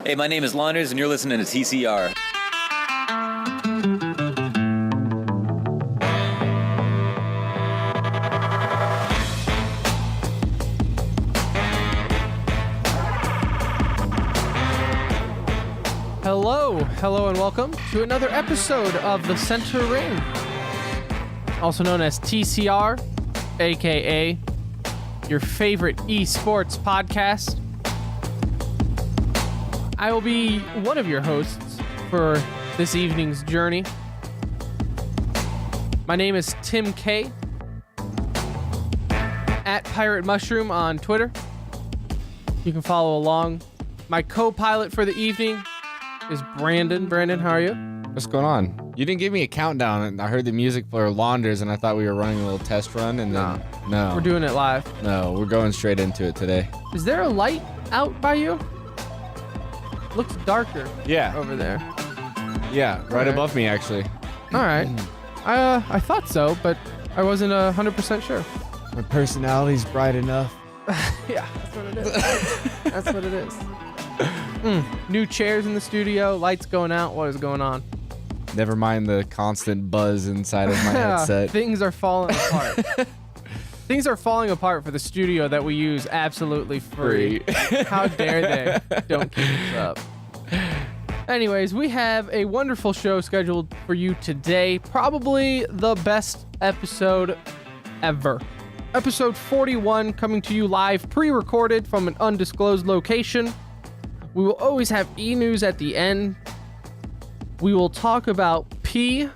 Hey, my name is Launders, and you're listening to TCR. Hello, and welcome to another episode of The Center Ring, also known as TCR, aka your favorite esports podcast. I will be one of your hosts for this evening's journey. My name is Tim K, at Pirate Mushroom on Twitter. You can follow along. My co-pilot for the evening is Brandon. Brandon, how are you? What's going on? You didn't give me a countdown, and I heard the music for Launders, and I thought we were running a little test run, and then no. We're doing it live. No, we're going straight into it today. Is there a light out by you? Looks darker. Yeah. Over there. Yeah, right above me, actually. All right. I thought so, but I wasn't 100% sure. My personality's bright enough. Yeah, that's what it is. That's what it is. New chairs in the studio, lights going out. What is going on? Never mind the constant buzz inside of my headset. Things are falling apart. Things are falling apart for the studio that we use absolutely free. How dare they? Don't keep this up. Anyways, we have a wonderful show scheduled for you today. Probably the best episode ever. Episode 41 coming to you live, pre-recorded from an undisclosed location. We will always have e-news at the end. We will talk about PEA,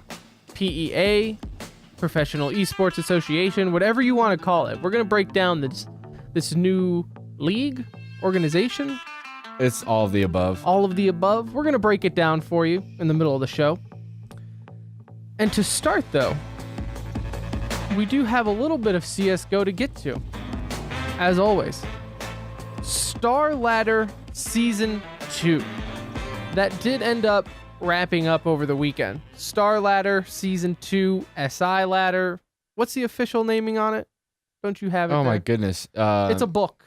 Professional Esports Association, whatever you want to call it. We're going to break down this new league, organization. It's all of the above. All of the above. We're going to break it down for you in the middle of the show. And to start, though, we do have a little bit of CSGO to get to. As always, StarLadder Season 2. That did end up wrapping up over the weekend. StarLadder Season 2, SI Ladder. What's the official naming on it? Don't you have it? Oh there? my goodness. It's a book.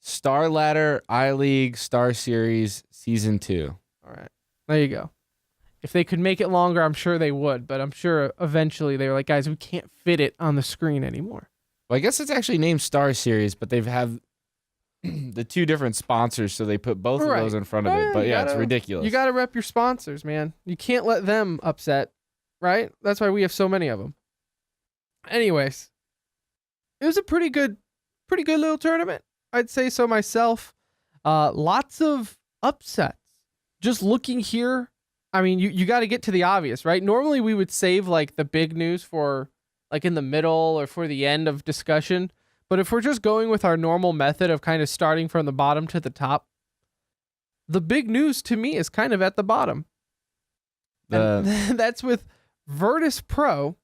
StarLadder, iLeague, StarSeries, Season 2. All right. There you go. If they could make it longer, I'm sure they would, but I'm sure eventually they were like, guys, we can't fit it on the screen anymore. Well, I guess it's actually named StarSeries, but they've have the two different sponsors, so they put both of those in front of it. But yeah, it's ridiculous. You got to rep your sponsors, man. You can't let them upset, right? That's why we have so many of them. Anyways, it was a pretty good little tournament. I'd say so myself. Lots of upsets. Just looking here, I mean, you got to get to the obvious, right? Normally we would save like the big news for like in the middle or for the end of discussion. But if we're just going with our normal method of kind of starting from the bottom to the top, the big news to me is kind of at the bottom. That's with Virtus Pro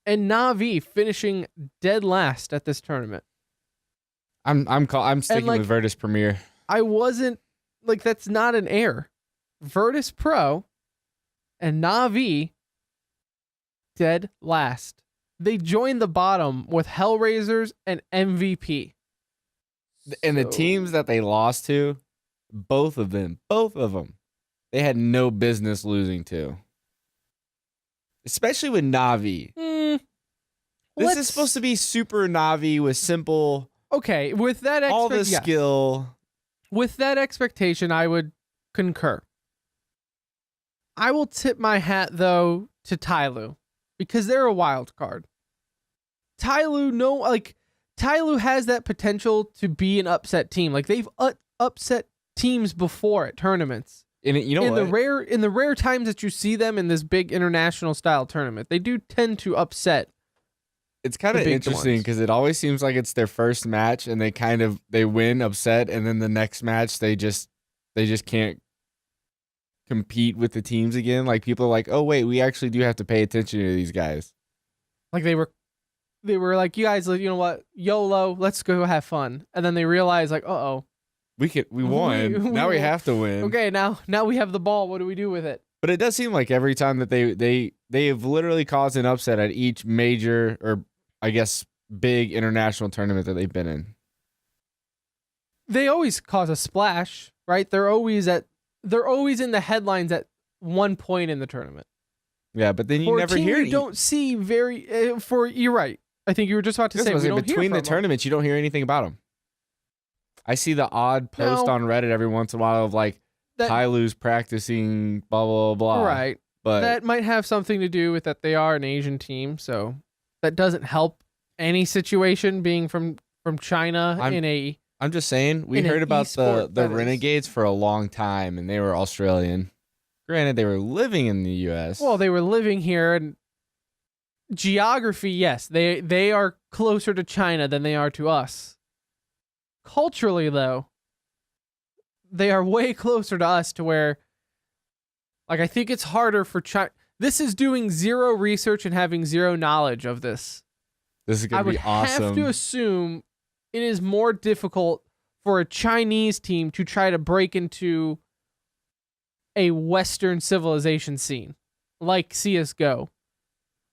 and Na'Vi finishing dead last at this tournament. I'm sticking with Virtus Premier. I wasn't like, that's not an error. Virtus Pro and Na'Vi dead last. They joined the bottom with Hellraisers and MVP. And the teams that they lost to, both of them, they had no business losing to. Especially with Na'Vi. This is supposed to be super Na'Vi with simple... Okay, with that all the skill. With that expectation, I would concur. I will tip my hat, though, to Tyloo, because they're a wild card. Tyloo has that potential to be an upset team. Like, they've upset teams before at tournaments. And in the rare times that you see them in this big international style tournament, they do tend to upset. It's kind of interesting because it always seems like it's their first match and they win upset, and then the next match they just can't compete with the teams again. Like, people are like, oh wait, we actually do have to pay attention to these guys. Like they were like, you guys, you know what, YOLO, let's go have fun. And then they realize like, we won. Now we have to win. Okay, now we have the ball. What do we do with it? But it does seem like every time that they have literally caused an upset at each major, or I guess big international tournament that they've been in. They always cause a splash, right? They're always at they're always in the headlines at one point in the tournament. Yeah, but then you for never a team hear. You don't see very. You're right. I think you were just about to say we don't between the tournaments, you don't hear anything about them. I see the odd post on Reddit every once in a while of like Tyloo's practicing, blah blah blah. Right, but that might have something to do with that they are an Asian team, so that doesn't help any situation being from China I'm just saying, we heard about the Renegades for a long time, and they were Australian. Granted, they were living in the U.S. Well, they were living here, and geography, yes, they are closer to China than they are to us. Culturally, though, they are way closer to us to where, like, I think it's harder for China. This is doing zero research and having zero knowledge of this. This is going to be awesome. I would have to assume it is more difficult for a Chinese team to try to break into a Western civilization scene, like CSGO.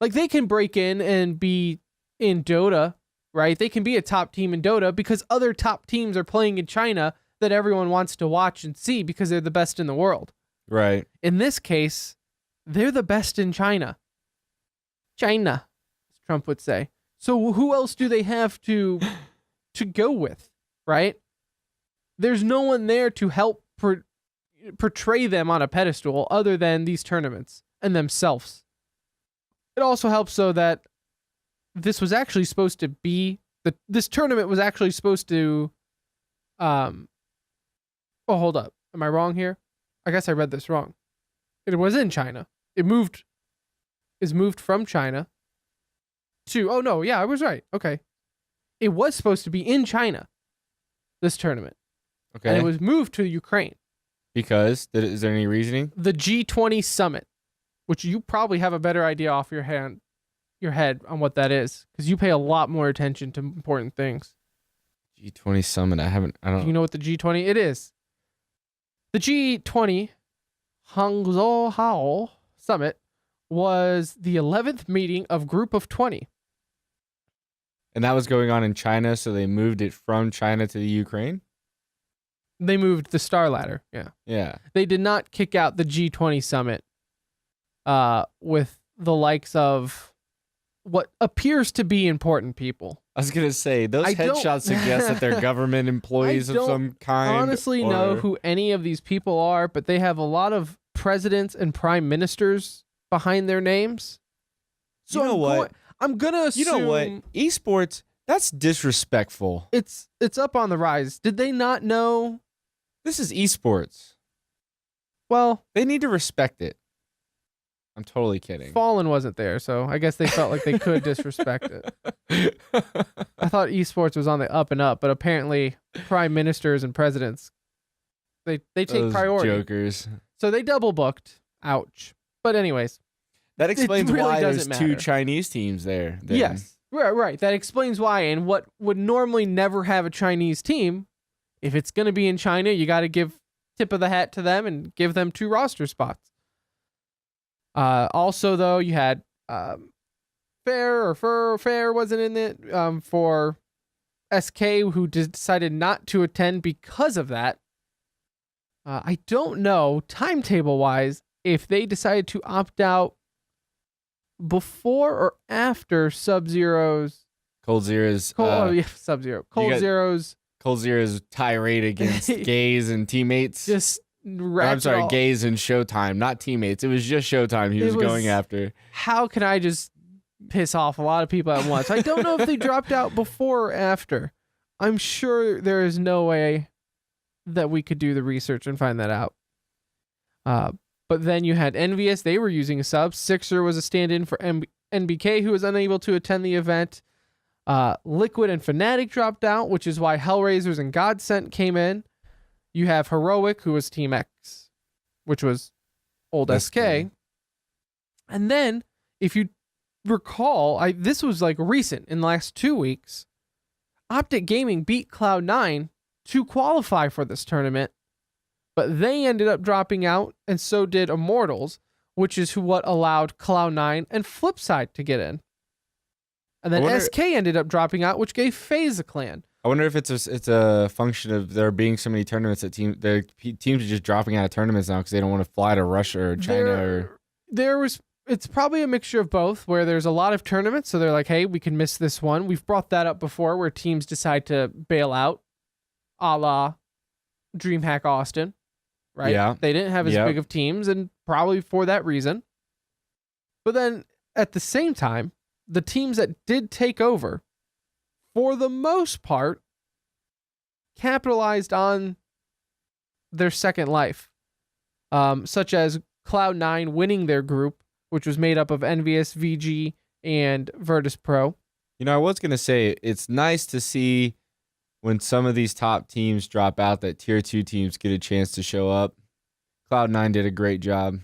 Like, they can break in and be in Dota, right? They can be a top team in Dota because other top teams are playing in China that everyone wants to watch and see because they're the best in the world. Right. In this case, they're the best in China. China, as Trump would say. So who else do they have to go with, right? There's no one there to help portray them on a pedestal other than these tournaments and themselves. It also helps so that this was actually supposed to be this tournament was actually supposed to oh, hold up. Am I wrong here? I guess I read this wrong. It was in China. Is moved from China to, oh no, yeah, I was right. Okay. It was supposed to be in China, this tournament. Okay. And it was moved to Ukraine. Because? Is there any reasoning? The G20 summit, which you probably have a better idea off your head on what that is, because you pay a lot more attention to important things. G20 summit, I don't know. You know what the G20 it is? The G20 Hangzhou summit was the 11th meeting of Group of 20. And that was going on in China, so they moved it from China to the Ukraine? They moved the StarLadder, yeah. Yeah. They did not kick out the G20 summit with the likes of what appears to be important people. I was going to say, those headshots suggest that they're government employees of some kind. I honestly know who any of these people are, but they have a lot of presidents and prime ministers behind their names. So you know what? I'm going to assume... You know what? Esports, that's disrespectful. It's up on the rise. Did they not know? This is esports. Well... They need to respect it. I'm totally kidding. Fallen wasn't there, so I guess they felt like they could disrespect it. I thought esports was on the up and up, but apparently prime ministers and presidents, they take those priority. Jokers. So they double booked. Ouch. But anyways. That explains really why there's matter. 2 Chinese teams there. Then. Yes. Right. That explains why. And what would normally never have a Chinese team, if it's going to be in China, you got to give tip of the hat to them and give them 2 roster spots. Also, though, you had Fair wasn't in it for SK, who decided not to attend because of that. I don't know, timetable-wise, if they decided to opt out before or after Sub-Zero's... Sub-Zero's... Cold-Zero's tirade against gays and teammates. Gays and Showtime, not teammates. It was just Showtime he was going after. How can I just piss off a lot of people at once? I don't know if they dropped out before or after. I'm sure there is no way that we could do the research and find that out. But then you had Envious. They were using a sub. Sixer was a stand-in for NBK, who was unable to attend the event. Liquid and Fnatic dropped out, which is why Hellraisers and Godsent came in. You have Heroic, who was Team X, which was old SK. And then, if you recall, this was like recent, in the last 2 weeks, Optic Gaming beat Cloud9 to qualify for this tournament, but they ended up dropping out, and so did Immortals, which is what allowed Cloud9 and Flipside to get in. And then SK ended up dropping out, which gave FaZe a clan. I wonder if it's a function of there being so many tournaments that teams are just dropping out of tournaments now because they don't want to fly to Russia or China It's probably a mixture of both, where there's a lot of tournaments, so they're like, hey, we can miss this one. We've brought that up before, where teams decide to bail out, a la DreamHack Austin, right? Yeah. They didn't have as big of teams, and probably for that reason. But then, at the same time, the teams that did take over, for the most part, capitalized on their second life, such as Cloud9 winning their group, which was made up of Envious, VG, and Virtus Pro. You know, I was going to say, it's nice to see when some of these top teams drop out that tier 2 teams get a chance to show up. Cloud9 did a great job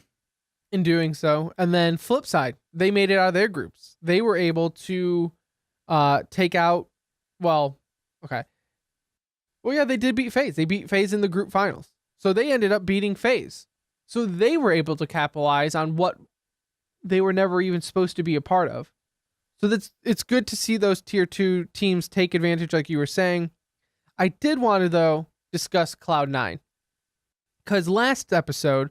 in doing so. And then flip side, they made it out of their groups. They were able to take out, they did beat FaZe. They beat FaZe in the group finals. So they ended up beating FaZe. So they were able to capitalize on what they were never even supposed to be a part of. So it's good to see those tier 2 teams take advantage, like you were saying. I did want to, though, discuss Cloud9. Because last episode,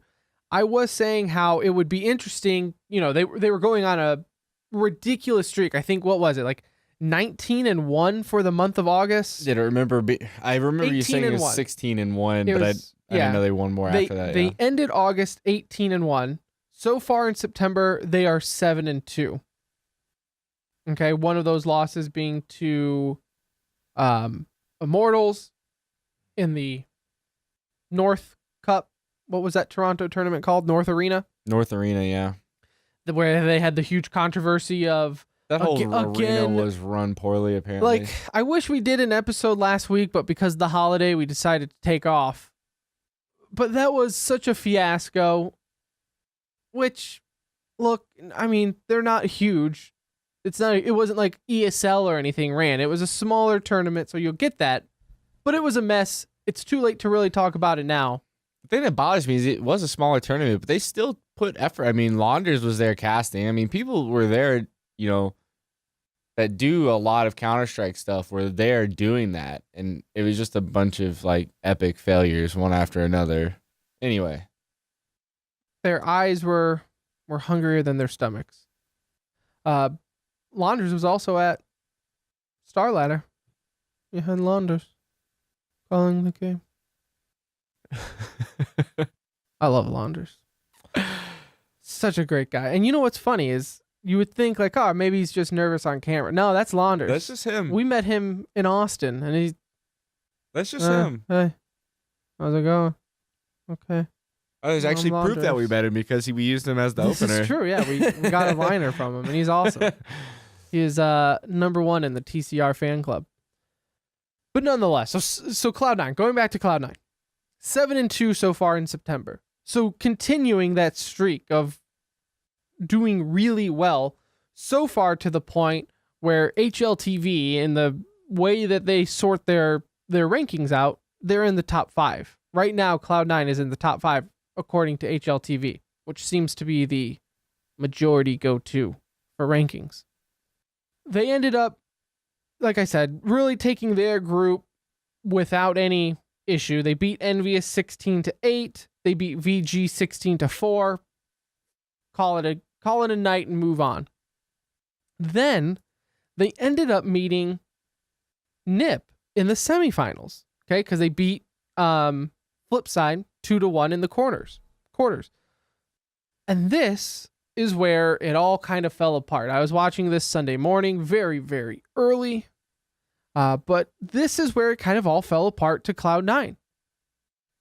I was saying how it would be interesting. You know, they were going on a ridiculous streak. I think, what was it, like 19-1 for the month of August? I remember you saying it was 16-1, but I didn't know they won more after that. They ended August 18-1. So far in September, they are 7-2. Okay, one of those losses being to Immortals in the North Cup. What was that Toronto tournament called? North Arena? North Arena, yeah. Where they had the huge controversy of... That whole arena was run poorly, apparently. Like, I wish we did an episode last week, but because of the holiday, we decided to take off. But that was such a fiasco, which, look, I mean, they're not huge. It wasn't like ESL or anything ran. It was a smaller tournament, so you'll get that. But it was a mess. It's too late to really talk about it now. The thing that bothers me is it was a smaller tournament, but they still put effort. I mean, Launders was there casting. I mean, people were there, you know, that do a lot of Counter-Strike stuff were there doing that. And it was just a bunch of, like, epic failures, one after another. Anyway. Their eyes were hungrier than their stomachs. Launders was also at StarLadder. Behind Launders. Calling the game. I love Launders. Such a great guy. And you know what's funny is you would think like, oh, maybe he's just nervous on camera. No, that's Launders. That's just him. We met him in Austin, and that's just him. Hey, how's it going? Okay. Oh, there's actually proof that we met him because we used him as the opener. This is true. Yeah, we got a liner from him, and he's awesome. He is number 1 in the TCR fan club. But nonetheless, so Cloud9, going back to Cloud9, 7-2 so far in September. So continuing that streak of doing really well so far to the point where HLTV, in the way that they sort their rankings out, they're in the top 5. Right now, Cloud9 is in the top 5 according to HLTV, which seems to be the majority go-to for rankings. They ended up, like I said, really taking their group without any issue. They beat Envious 16-8. They beat VG 16-4. Call it a night and move on. Then they ended up meeting NIP in the semifinals. Okay, because they beat Flipside 2-1 in the quarters. And this is where it all kind of fell apart. I was watching this Sunday morning, very, very early. But this is where it kind of all fell apart to Cloud9.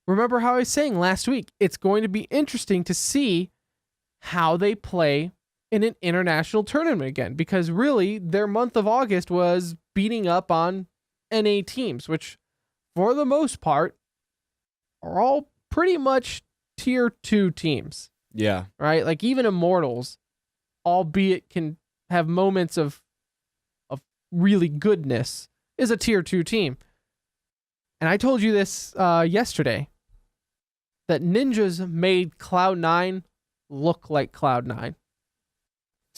Remember how I was saying last week, it's going to be interesting to see how they play in an international tournament again, because really their month of August was beating up on NA teams, which for the most part are all pretty much tier 2 teams. Yeah. Right? Like even Immortals, albeit can have moments of really goodness, is a tier 2 team. And I told you this yesterday, that Ninjas made Cloud9 look like Cloud9.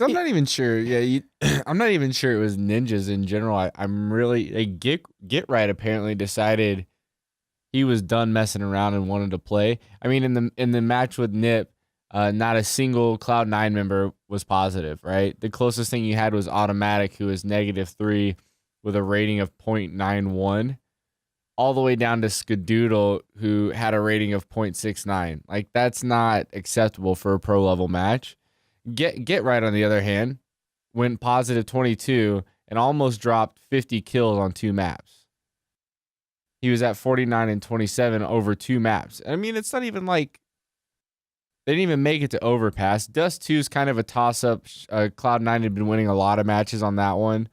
I'm not even sure. Yeah, I'm not even sure it was ninjas in general. I'm really Get Right apparently decided he was done messing around and wanted to play. I mean, in the match with Nip, not a single Cloud9 member was positive, right? The closest thing you had was Automatic, who was -3 with a rating of 0.91, all the way down to Skadoodle, who had a rating of 0.69. Like, that's not acceptable for a pro level match. Get Right, on the other hand, went positive 22 and almost dropped 50 kills on 2 maps. He was at 49 and 27 over 2 maps. I mean, it's not even like they didn't even make it to Overpass. Dust 2 is kind of a toss-up. Cloud9 had been winning a lot of matches on that one.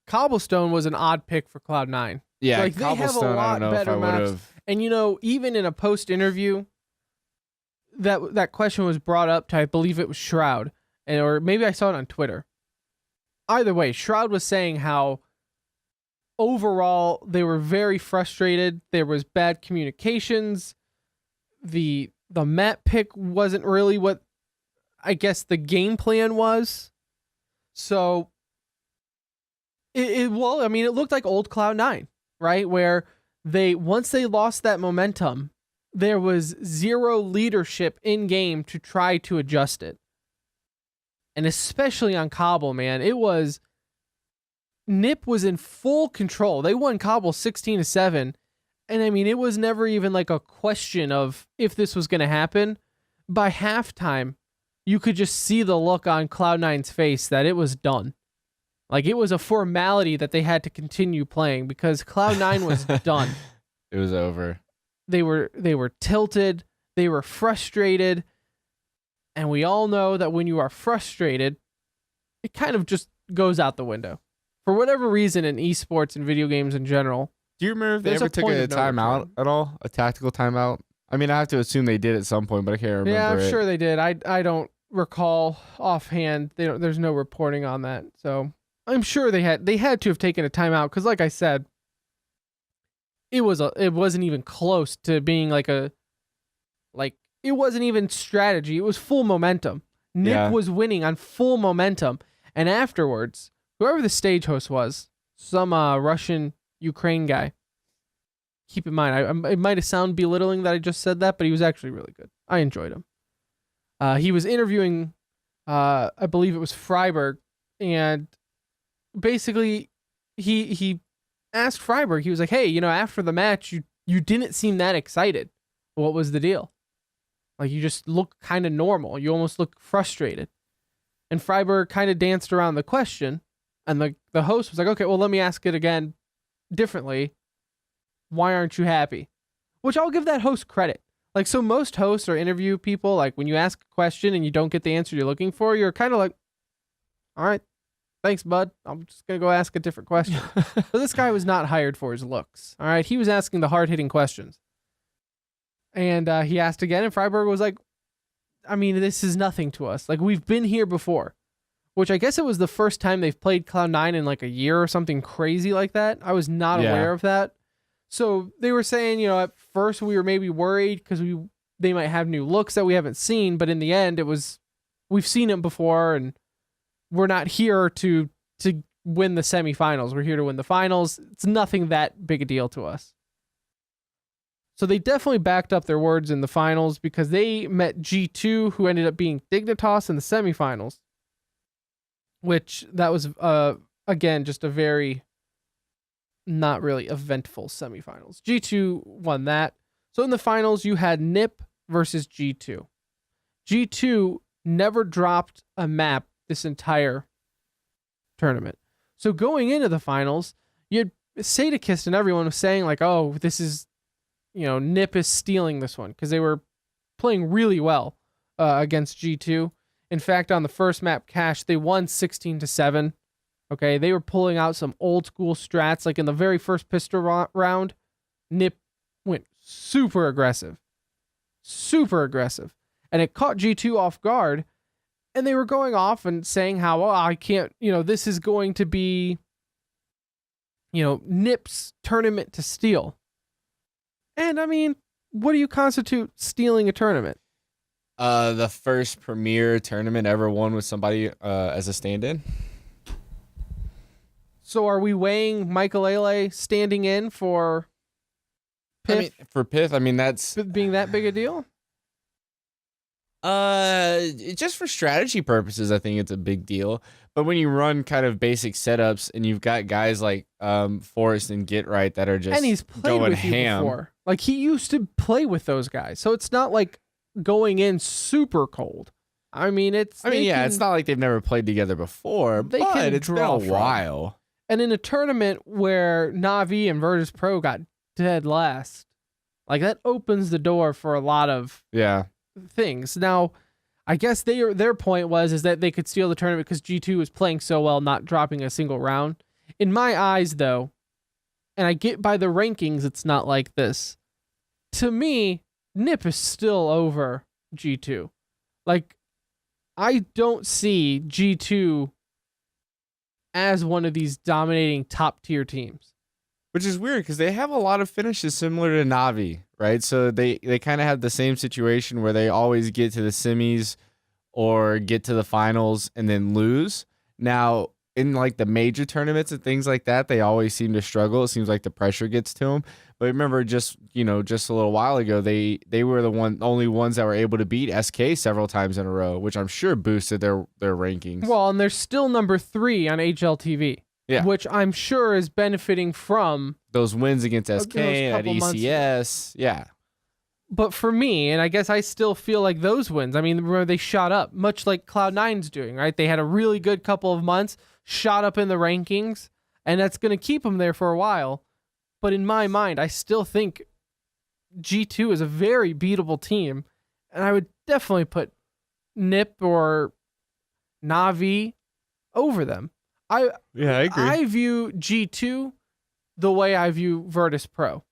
Cobblestone was an odd pick for Cloud9. Yeah, like, they have a lot better maps. And, even in a post-interview, that question was brought up to, I believe it was Shroud, or maybe I saw it on Twitter. Either way, Shroud was saying how overall they were very frustrated. There was bad communications. The map pick wasn't really what I guess the game plan was. So it looked like old Cloud9, right? Where once they lost that momentum, there was zero leadership in game to try to adjust it. And especially on Cobble, man, Nip was in full control. They won Cobble 16-7. And I mean, it was never even like a question of if this was going to happen. By halftime, you could just see the look on Cloud9's face that it was done. Like, it was a formality that they had to continue playing because Cloud9 was done. It was over. They were tilted. They were frustrated. And we all know that when you are frustrated, it kind of just goes out the window. For whatever reason in esports and video games in general. Do you remember if they ever took a timeout at all? A tactical timeout? I mean, I have to assume they did at some point, but I can't remember. Yeah, I'm sure they did. I don't recall offhand. There's no reporting on that. So I'm sure they had to have taken a timeout because, like I said, it wasn't even close to being it wasn't even strategy. It was full momentum. Nip was winning on full momentum, and afterwards, whoever the stage host was, some Russian Ukraine guy. Keep in mind, it might have sounded belittling that I just said that, but he was actually really good. I enjoyed him. He was interviewing, I believe it was Freiberg, and basically he asked Freiberg, he was like, hey, after the match, you didn't seem that excited. What was the deal? Like, you just look kind of normal. You almost look frustrated. And Freiberg kind of danced around the question, and the host was like, okay, well, let me ask it again differently. Why aren't you happy? Which I'll give that host credit. Like, so most hosts or interview people, like, when you ask a question and you don't get the answer you're looking for, you're kind of like, all right, thanks, bud. I'm just going to go ask a different question. But this guy was not hired for his looks. All right. He was asking the hard-hitting questions. And he asked again, and Freiberg was like, I mean, this is nothing to us. Like, we've been here before. Which I guess it was the first time they've played Cloud9 in like a year or something crazy like that. I was not aware of that. So they were saying, at first we were maybe worried because they might have new looks that we haven't seen, but in the end we've seen it before, and we're not here to win the semifinals. We're here to win the finals. It's nothing that big a deal to us. So they definitely backed up their words in the finals because they met G2, who ended up being Dignitas in the semifinals. Which that was, again, just a very not really eventful semifinals. G2 won that. So in the finals, you had Nip versus G2. G2 never dropped a map this entire tournament. So going into the finals, you had Sadakist and everyone was saying like, oh, this is, Nip is stealing this one because they were playing really well against G2. In fact, on the first map, Cash, they won 16-7. Okay, they were pulling out some old school strats. Like in the very first pistol round, Nip went super aggressive. And it caught G2 off guard. And they were going off and saying how, I can't, this is going to be, Nip's tournament to steal. And I mean, what do you constitute stealing a tournament? The first premier tournament ever won with somebody as a stand-in. So are we weighing Michael standing in for Pith? I mean, for Pith, I mean, that's being that big a deal? Just for strategy purposes, I think it's a big deal. But when you run kind of basic setups and you've got guys like Forrest and Get Right that are just and he's played going with ham. you before. Like he used to play with those guys, so it's not like going in super cold. I mean, it's not like they've never played together before, but it's been a while. And in a tournament where Na'Vi and Virtus Pro got dead last, like that opens the door for a lot of things. Now, I guess their point is that they could steal the tournament because G2 was playing so well, not dropping a single round. In my eyes, though, and I get by the rankings, it's not like this. To me, NIP is still over G2. Like, I don't see G2 as one of these dominating top tier teams. Which is weird because they have a lot of finishes similar to Na'Vi, right? So they kind of have the same situation where they always get to the semis or get to the finals and then lose. Now, in like the major tournaments and things like that, they always seem to struggle. It seems like the pressure gets to them. But remember, just a little while ago, they were the only ones that were able to beat SK several times in a row, which I'm sure boosted their rankings. Well, and they're still number 3 on HLTV. Yeah. Which I'm sure is benefiting from those wins against SK at ECS. Yeah. But for me, and I guess I still feel like those wins, I mean, remember they shot up, much like Cloud9's doing, right? They had a really good couple of months, shot up in the rankings, and that's going to keep them there for a while. But in my mind, I still think G2 is a very beatable team, and I would definitely put NIP or Na'Vi over them. I agree. I view G2 the way I view Virtus Pro,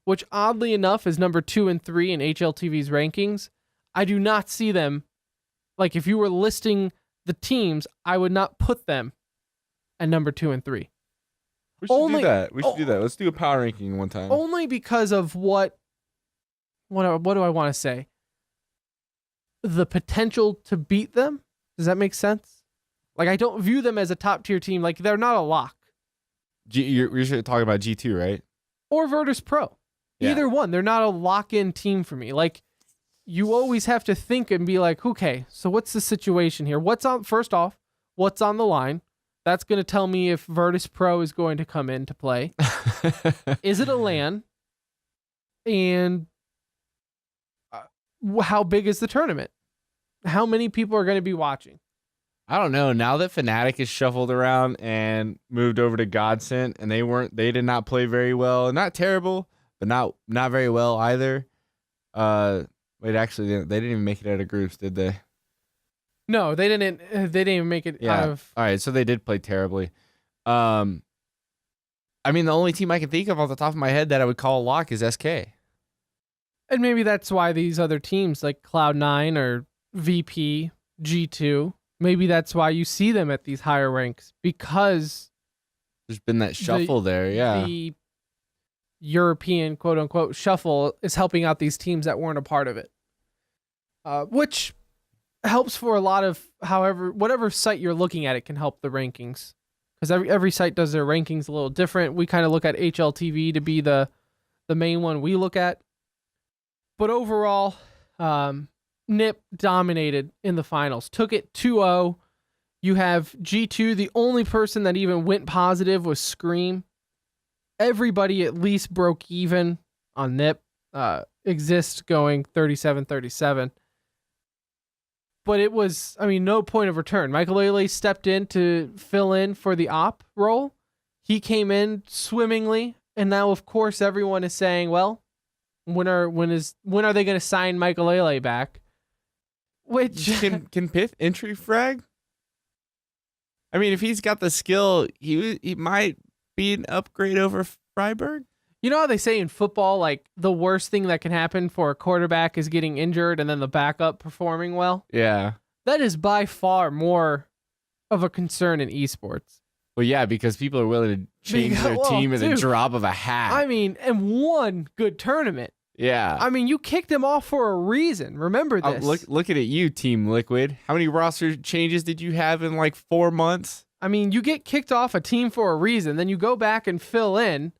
which oddly enough is number 2 and 3 in HLTV's rankings. I do not see them, like if you were listing the teams, I would not put them at number 2 and 3. We should do that. Let's do a power ranking one time. Only because of what do I want to say? The potential to beat them? Does that make sense? Like, I don't view them as a top-tier team. Like, they're not a lock. You're talking about G2, right? Or Virtus Pro. Yeah. Either one. They're not a lock-in team for me. Like, you always have to think and be like, okay, so what's the situation here? First off, what's on the line? That's going to tell me if Virtus Pro is going to come into play. Is it a LAN? And how big is the tournament? How many people are going to be watching? I don't know. Now that Fnatic is shuffled around and moved over to Godsent, and they did not play very well. Not terrible, but not very well either. Wait, actually, they didn't even make it out of groups, did they? No, they didn't. They didn't even make it out of. All right, so they did play terribly. I mean, the only team I can think of off the top of my head that I would call a lock is SK. And maybe that's why these other teams like Cloud9 or VP, G2. Maybe that's why you see them at these higher ranks, because there's been that shuffle there. Yeah. The European quote unquote shuffle is helping out these teams that weren't a part of it. Which helps for a lot of, whatever site you're looking at, it can help the rankings. Because every site does their rankings a little different. We kind of look at HLTV to be the main one we look at. But overall, NIP dominated in the finals, took it 2-0. You have G2, the only person that even went positive was Scream. Everybody at least broke even on NIP. Exist going 37-37. But it was, no point of return. Michael Lele stepped in to fill in for the op role. He came in swimmingly, and now, of course, everyone is saying, well, when are they going to sign Michael Lele back? Which can Pith entry frag? I mean, if he's got the skill, he might be an upgrade over Freiburg. You know how they say in football, like the worst thing that can happen for a quarterback is getting injured and then the backup performing well? Yeah. That is by far more of a concern in esports. Well, yeah, because people are willing to change their team at the drop of a hat. And one good tournament. Yeah. I mean, you kicked him off for a reason. Remember this. Looking at you, Team Liquid. How many roster changes did you have in like 4 months? I mean, you get kicked off a team for a reason. Then you go back and fill in.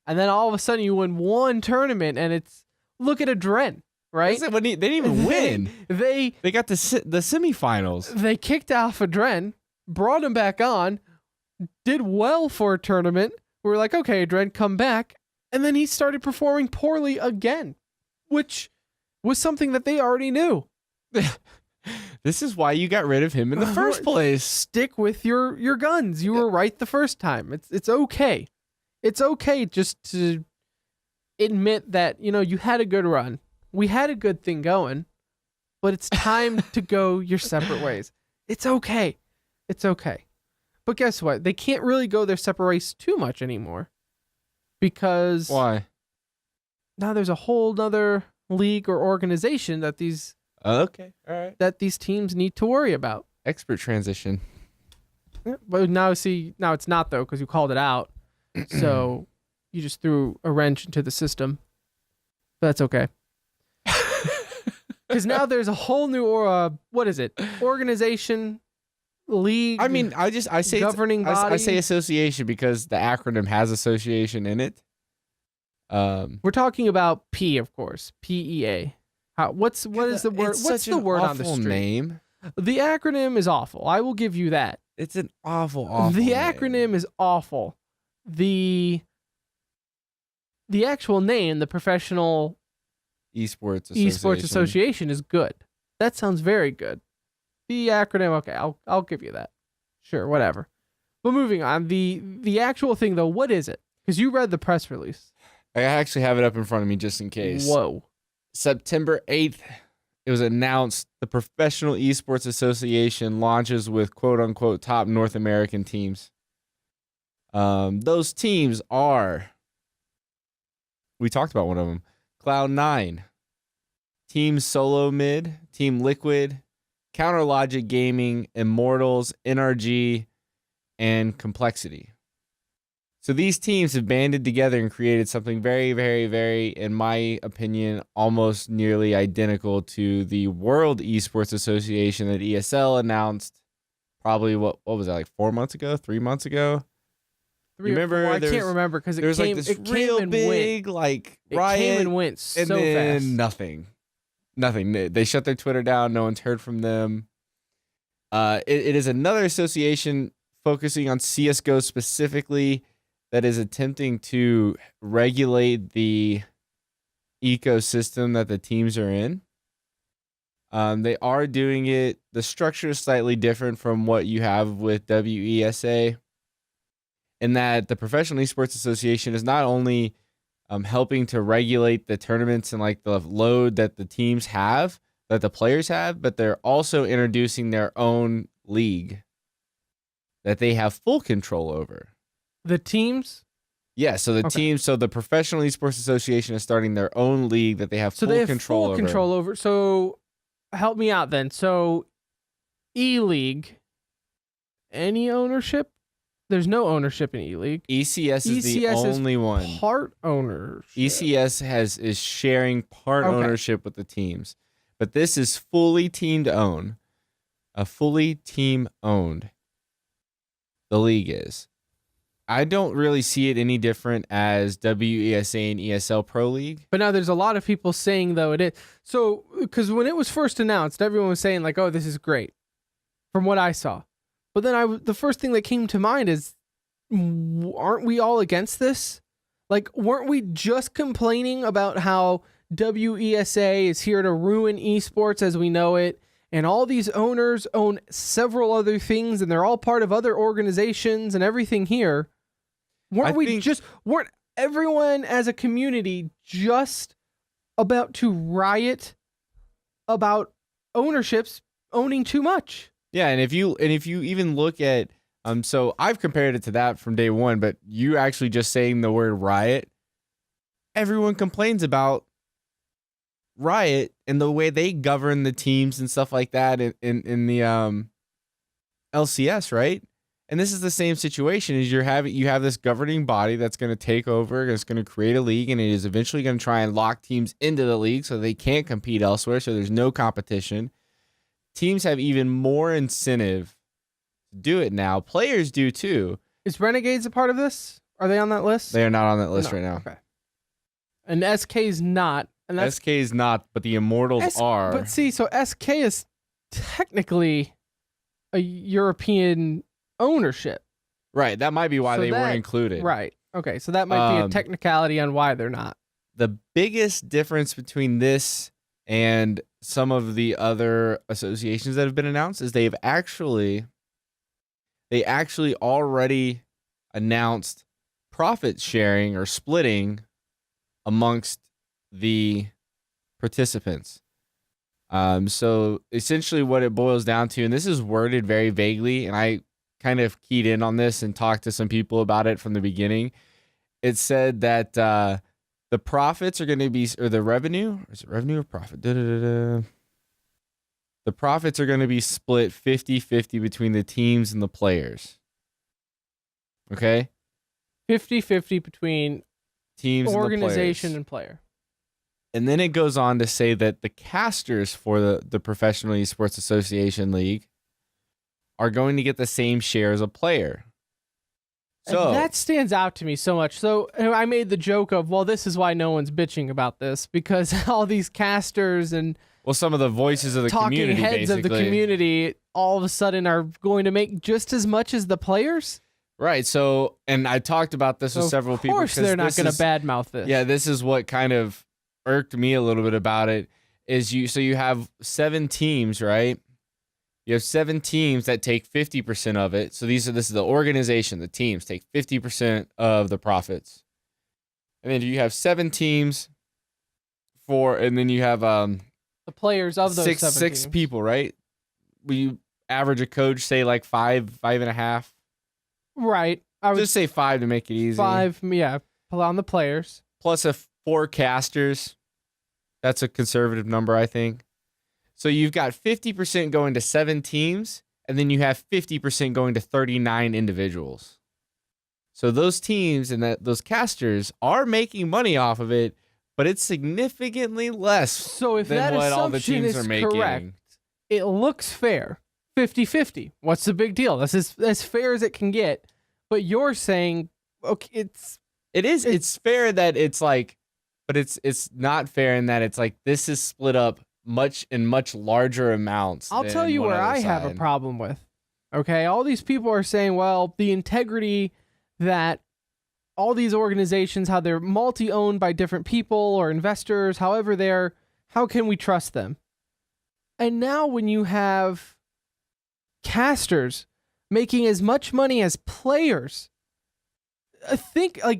And then all of a sudden you win one tournament. And it's, look at Adren, right? They didn't even win. They got the semifinals. They kicked off Adren, brought him back on, did well for a tournament. We were like, okay, Adren, come back. And then he started performing poorly again, which was something that they already knew. This is why you got rid of him in the first place. Stick with your guns. You were right the first time. It's okay. It's okay just to admit that, you had a good run. We had a good thing going, but it's time to go your separate ways. It's okay. It's okay. But guess what? They can't really go their separate ways too much anymore. Because why? Now there's a whole nother league or organization that these teams need to worry about. Expert transition. Yeah, but now it's not though, because you called it out. So you just threw a wrench into the system. But that's okay. Because now there's a whole new organization, league. I mean, I say governing body. I say association because the acronym has association in it. We're talking about P, of course. PEA. What is the word? What's the word on the street? Name. The acronym is awful. I will give you that. It's an awful The name. acronym is awful. The actual name, the Professional Esports Association, is good. That sounds very good. The acronym, okay, I'll give you that. Sure, whatever. But moving on, the actual thing though, what is it? Because you read the press release. I actually have it up in front of me just in case. Whoa. September 8th, it was announced the Professional Esports Association launches with quote-unquote top North American teams. Those teams are, we talked about one of them, Cloud9, Team Solo Mid, Team Liquid, Counter Logic Gaming, Immortals, NRG, and Complexity. So these teams have banded together and created something very, very, very, in my opinion, almost nearly identical to the World Esports Association that ESL announced probably, what was that, like 4 months ago, 3 months ago? I can't remember because it came, like this real big like riot. It came and went so and then fast. Nothing. They shut their Twitter down. No one's heard from them. It is another association focusing on CSGO specifically that is attempting to regulate the ecosystem that the teams are in. They are doing it. The structure is slightly different from what you have with WESA. In that the Professional Esports Association is not only helping to regulate the tournaments and like the load that the teams have, that the players have, but they're also introducing their own league that they have full control over. The teams? Yeah, so the Professional Esports Association is starting their own league that they have control over. So help me out then. So E-League, any ownership? There's no ownership in E-League. ECS is the only one. Part ownership. ECS is sharing part ownership with the teams. But this is fully team owned. Fully team owned. The league is. I don't really see it any different as WESA and ESL Pro League. But now there's a lot of people saying though it is. So, because when it was first announced, everyone was saying like, oh, this is great. From what I saw. But then the first thing that came to mind is, aren't we all against this? Like, weren't we just complaining about how WESA is here to ruin esports as we know it, and all these owners own several other things, and they're all part of other organizations and everything here? Weren't everyone as a community just about to riot about ownerships owning too much? Yeah, and if you even look at so I've compared it to that from day one, but you actually just saying the word riot, everyone complains about Riot and the way they govern the teams and stuff like that in the LCS, right? And this is the same situation as you have this governing body that's going to take over, it's going to create a league, and it is eventually going to try and lock teams into the league so they can't compete elsewhere, so there's no competition. Teams have even more incentive to do it now. Players do too. Is Renegades a part of this? Are they on that list? They are not on that list right now. Okay. And SK is not. And that's, SK is not, but the Immortals are. But see, so SK is technically a European ownership. Right. That might be why they weren't included. Right. Okay. So that might be a technicality on why they're not. The biggest difference between this and some of the other associations that have been announced is they actually already announced profit sharing or splitting amongst the participants. So essentially what it boils down to, and this is worded very vaguely, and I kind of keyed in on this and talked to some people about it from the beginning. It said that the profits are going to be, or the revenue, is it revenue or profit? The profits are going to be split 50-50 between the teams and the players. Okay? 50-50 between teams, organization and player. And then it goes on to say that the casters for the Professional Esports Association League are going to get the same share as a player. So and that stands out to me so much. So I made the joke of, well, this is why no one's bitching about this, because all these casters and some of the voices of the community, heads of the community, all of a sudden are going to make just as much as the players. Right. So, and I talked about this with several people. Of course, they're not going to badmouth this. Yeah, this is what kind of irked me a little bit about it. So you have 7 teams, right? You have 7 teams that take 50% of it. So this is the organization. The teams take 50% of the profits, and then you have 7 teams and then you have the players of those 7 six teams. people, right? We average a coach say like 5.5. Right. I would just say 5 to make it easy. 5, yeah. Pull on the players plus 4 casters. That's a conservative number, I think. So you've got 50% going to 7 teams, and then you have 50% going to 39 individuals. So those teams and those casters are making money off of it, but it's significantly less than what all the teams are making. Correct, it looks fair. 50-50. What's the big deal? This is as fair as it can get. But you're saying, okay, it's fair that it's like, but it's not fair in that it's like this is split up much larger amounts. I'll tell you where I have a problem with. Okay, all these people are saying, well, the integrity that all these organizations, how they're multi-owned by different people or investors, however how can we trust them? And now when you have casters making as much money as players,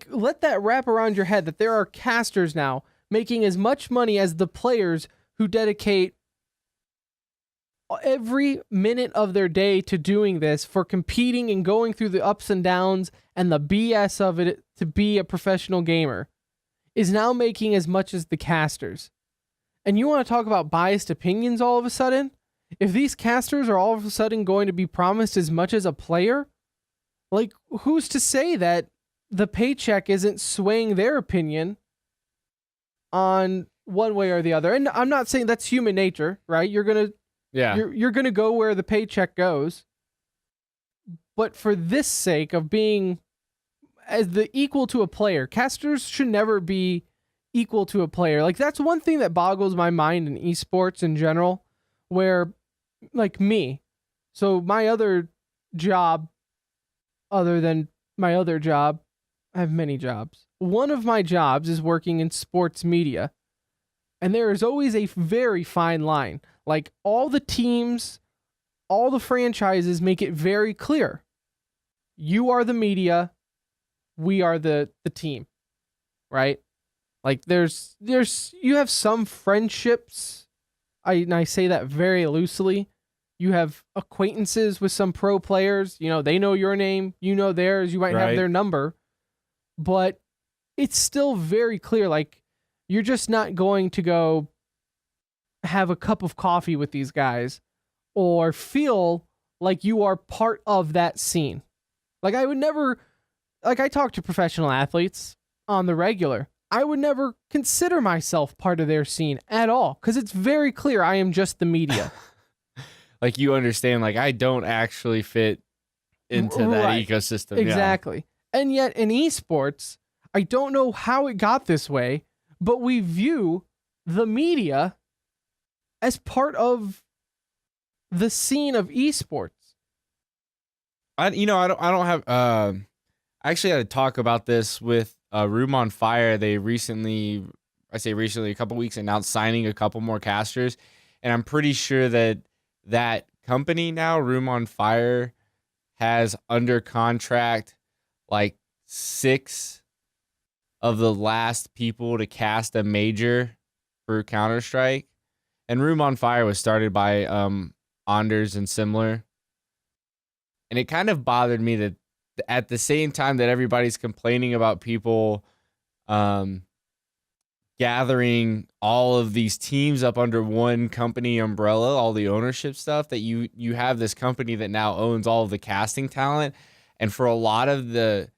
let that wrap around your head that there are casters now making as much money as the players who dedicate every minute of their day to doing this, for competing and going through the ups and downs and the BS of it to be a professional gamer, is now making as much as the casters. And you want to talk about biased opinions all of a sudden? If these casters are all of a sudden going to be promised as much as a player, like, who's to say that the paycheck isn't swaying their opinion on one way or the other? And I'm not saying that's human nature, right? You're gonna go where the paycheck goes. But for this sake of being as the equal to a player, casters should never be equal to a player. Like, that's one thing that boggles my mind in esports in general, where, like, me, so my other job, other than my other job, I have many jobs. One of my jobs is working in sports media. And there is always a very fine line. Like, all the teams, all the franchises make it very clear. You are the media, we are the team, right? Like, you have some friendships. I say that very loosely. You have acquaintances with some pro players. You know, they know your name, you know theirs, you might have their number. But it's still very clear, like, you're just not going to go have a cup of coffee with these guys or feel like you are part of that scene. Like I would never, like I talk to professional athletes on the regular. I would never consider myself part of their scene at all because it's very clear I am just the media. Like you understand, like I don't actually fit into that ecosystem. Exactly. Yeah. And yet in esports, I don't know how it got this way, but we view the media as part of the scene of esports. I don't have I actually had to talk about this with Room on Fire. They recently, a couple weeks, announced signing a couple more casters, and I'm pretty sure that company now, Room on Fire, has under contract like 6 of the last people to cast a major for Counter-Strike. And Room on Fire was started by Anders and Similar. And it kind of bothered me that at the same time that everybody's complaining about people gathering all of these teams up under one company umbrella, all the ownership stuff, that you have this company that now owns all of the casting talent. And for a lot of the,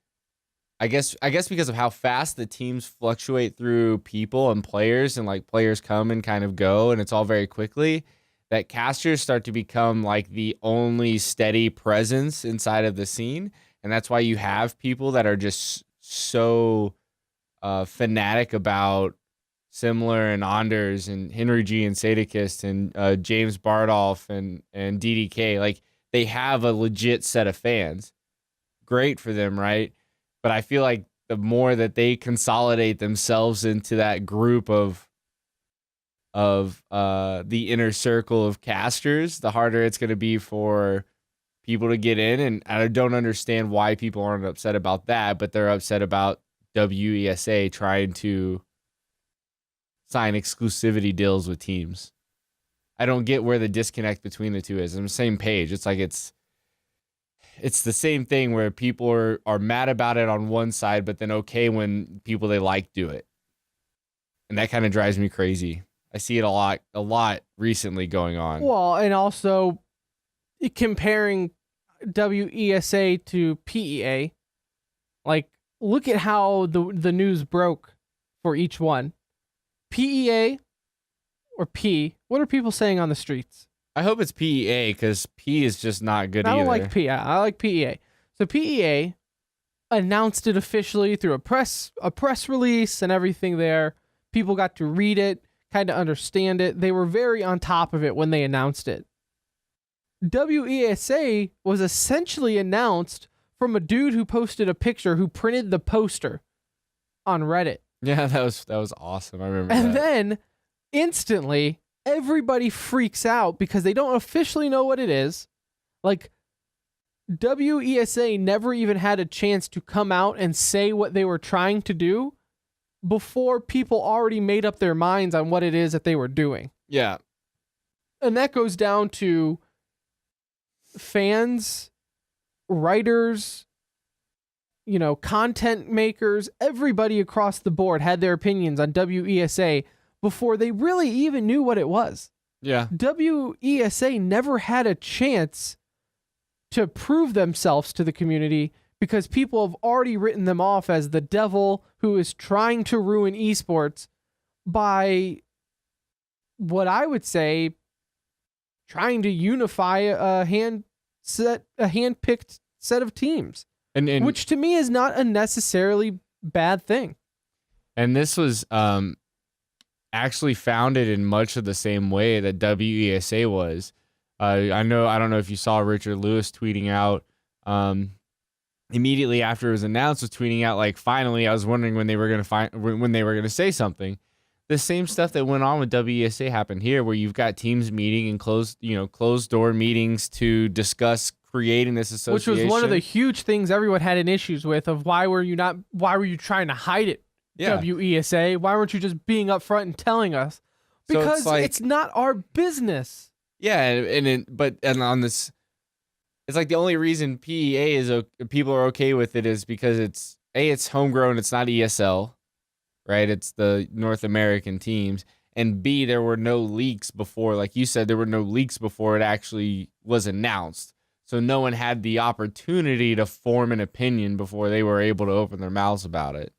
I guess because of how fast the teams fluctuate through people and players, and like players come and kind of go, and it's all very quickly, that casters start to become like the only steady presence inside of the scene. And that's why you have people that are just so fanatic about Similar and Anders and Henry G and Sadakist and James Bardolph and DDK. Like they have a legit set of fans. Great for them, right? But I feel like the more that they consolidate themselves into that group of the inner circle of casters, the harder it's going to be for people to get in. And I don't understand why people aren't upset about that, but they're upset about WESA trying to sign exclusivity deals with teams. I don't get where the disconnect between the two is. On the same page. It's like it's the same thing where people are mad about it on one side, but then okay when people they like do it. And that kind of drives me crazy. I see it a lot recently going on. Well, and also comparing WESA to PEA, like look at how the news broke for each one. PEA or P, what are people saying on the streets? I hope it's PEA because P is just not good either. I don't like P. I like PEA. So PEA announced it officially through a press release and everything there. People got to read it, kind of understand it. They were very on top of it when they announced it. WESA was essentially announced from a dude who posted a picture who printed the poster on Reddit. Yeah, that was awesome. I remember and that. And then instantly everybody freaks out because they don't officially know what it is. Like WESA never even had a chance to come out and say what they were trying to do before people already made up their minds on what it is that they were doing. Yeah. And that goes down to fans, writers, content makers, everybody across the board had their opinions on WESA before they really even knew what it was. Yeah. WESA never had a chance to prove themselves to the community because people have already written them off as the devil who is trying to ruin esports by what I would say trying to unify a hand-picked set of teams. And which to me is not a necessarily bad thing. And this was actually founded in much of the same way that WESA was. I don't know if you saw Richard Lewis tweeting out immediately after it was announced, was tweeting out like, finally, I was wondering when they were gonna say something. The same stuff that went on with WESA happened here, where you've got teams meeting in closed door meetings to discuss creating this association. Which was one of the huge things everyone had an issues with of why were you trying to hide it? Yeah. WESA, why weren't you just being upfront and telling us? Because so it's not our business. Yeah, and on this, it's like the only reason PEA is people are okay with it is because it's homegrown, it's not ESL, right? It's the North American teams. And B, there were no leaks before, like you said, there were no leaks before it actually was announced. So no one had the opportunity to form an opinion before they were able to open their mouths about it.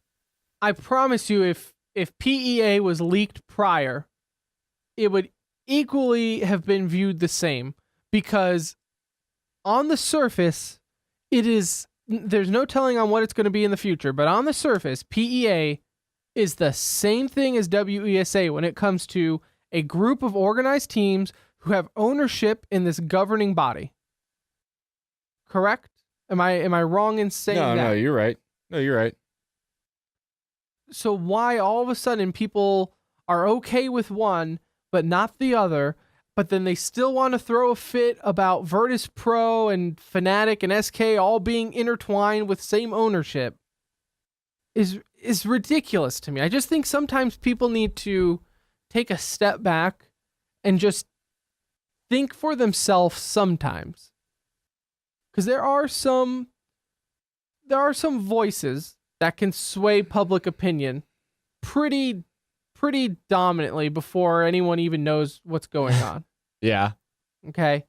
I promise you, if PEA was leaked prior, it would equally have been viewed the same, because on the surface, there's no telling on what it's going to be in the future, but on the surface, PEA is the same thing as WESA when it comes to a group of organized teams who have ownership in this governing body. Correct? Am I wrong in saying that? No, you're right. No, you're right. So why all of a sudden people are okay with one but not the other, but then they still want to throw a fit about Virtus Pro and Fnatic and SK all being intertwined with same ownership is ridiculous to me. I just think sometimes people need to take a step back and just think for themselves sometimes. Because there are some voices that can sway public opinion pretty dominantly before anyone even knows what's going on. Yeah. Okay.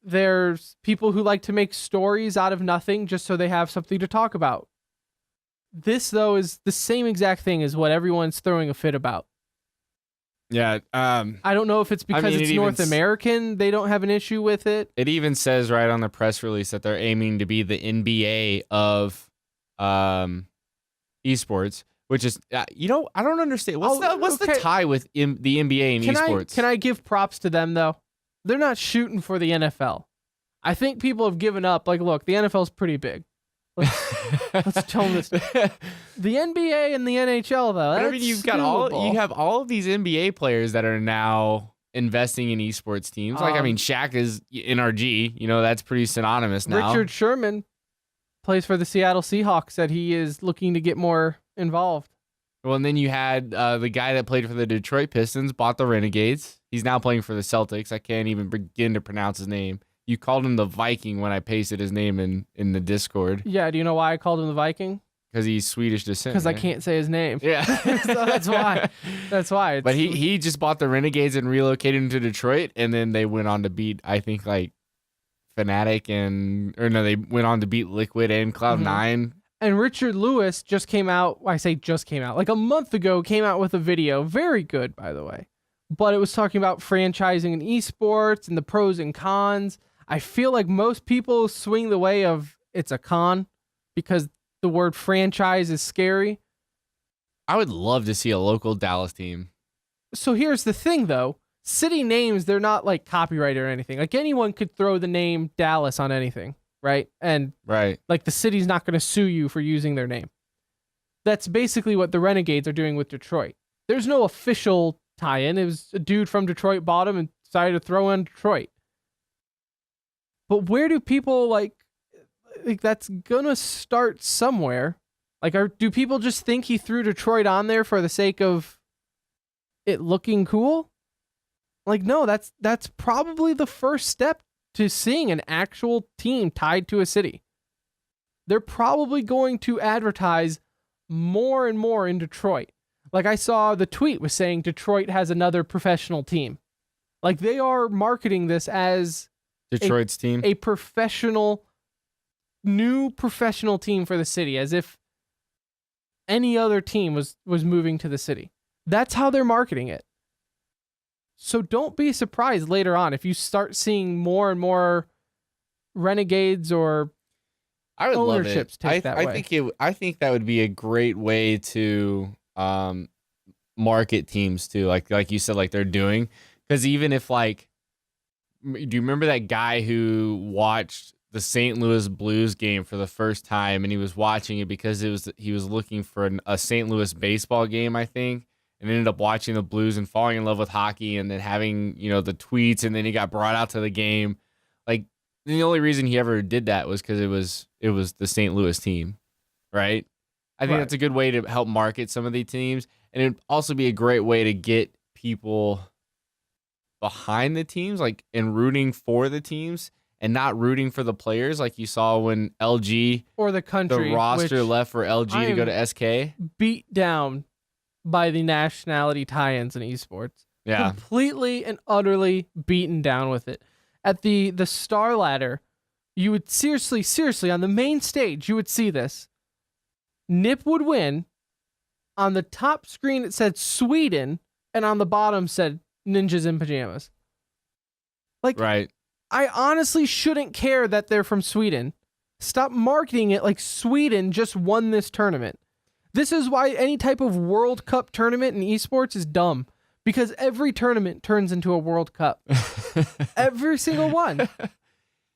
There's people who like to make stories out of nothing just so they have something to talk about. This, though, is the same exact thing as what everyone's throwing a fit about. Yeah. I don't know if it's because it's North American, they don't have an issue with it. It even says right on the press release that they're aiming to be the NBA of esports, which is, I don't understand. What's the tie with the NBA and esports? Can I give props to them, though? They're not shooting for the NFL. I think people have given up. Like, look, the NFL's pretty big. Let's tone this. The NBA and the NHL, though. I mean, you have all of these NBA players that are now investing in esports teams. Like, I mean, Shaq is NRG. That's pretty synonymous now. Richard Sherman plays for the Seattle Seahawks. Said he is looking to get more involved. Well, and then you had the guy that played for the Detroit Pistons, bought the Renegades. He's now playing for the Celtics. I can't even begin to pronounce his name. You called him the Viking when I pasted his name in the Discord. Yeah, do you know why I called him the Viking? Because he's Swedish descent. Because I can't say his name. Yeah. So that's why. That's why. But he just bought the Renegades and relocated him to Detroit, and then they went on to beat, I think, like Fnatic they went on to beat Liquid and Cloud9. Mm-hmm. And Richard Lewis just came out, like a month ago, came out with a video. Very good, by the way. But it was talking about franchising in esports and the pros and cons. I feel like most people swing the way of it's a con because the word franchise is scary. I would love to see a local Dallas team. So here's the thing, though. City names, they're not like copyrighted or anything. Like anyone could throw the name Dallas on anything, right? And like the city's not going to sue you for using their name. That's basically what the Renegades are doing with Detroit. There's no official tie-in. It was a dude from Detroit bought him and decided to throw in Detroit. But where do people like that's gonna start somewhere? Like, do people just think he threw Detroit on there for the sake of it looking cool? Like, no, that's probably the first step to seeing an actual team tied to a city. They're probably going to advertise more and more in Detroit. Like, I saw the tweet was saying Detroit has another professional team. Like, they are marketing this as Detroit's team, a new professional team for the city, as if any other team was moving to the city. That's how they're marketing it. So don't be surprised later on if you start seeing more and more Renegades or ownerships take that way. I think that would be a great way to market teams too, like you said, like they're doing. Because even if do you remember that guy who watched the St. Louis Blues game for the first time, and he was watching it because he was looking for a St. Louis baseball game, I think, and ended up watching the Blues and falling in love with hockey, and then having the tweets, and then he got brought out to the game. Like, the only reason he ever did that was because it was the St. Louis team, right? I think that's a good way to help market some of the teams, and it'd also be a great way to get people behind the teams, like, and rooting for the teams and not rooting for the players, like you saw when LG or the country, the roster left for LG to go to SK. Beat down by the nationality tie-ins in esports. Yeah. Completely and utterly beaten down with it. At the StarLadder, you would seriously, on the main stage, you would see this. Nip would win. On the top screen, it said Sweden, and on the bottom said Ninjas in Pajamas. Like, right. I honestly shouldn't care that they're from Sweden. Stop marketing it like Sweden just won this tournament. This is why any type of World Cup tournament in esports is dumb. Because every tournament turns into a World Cup. Every single one.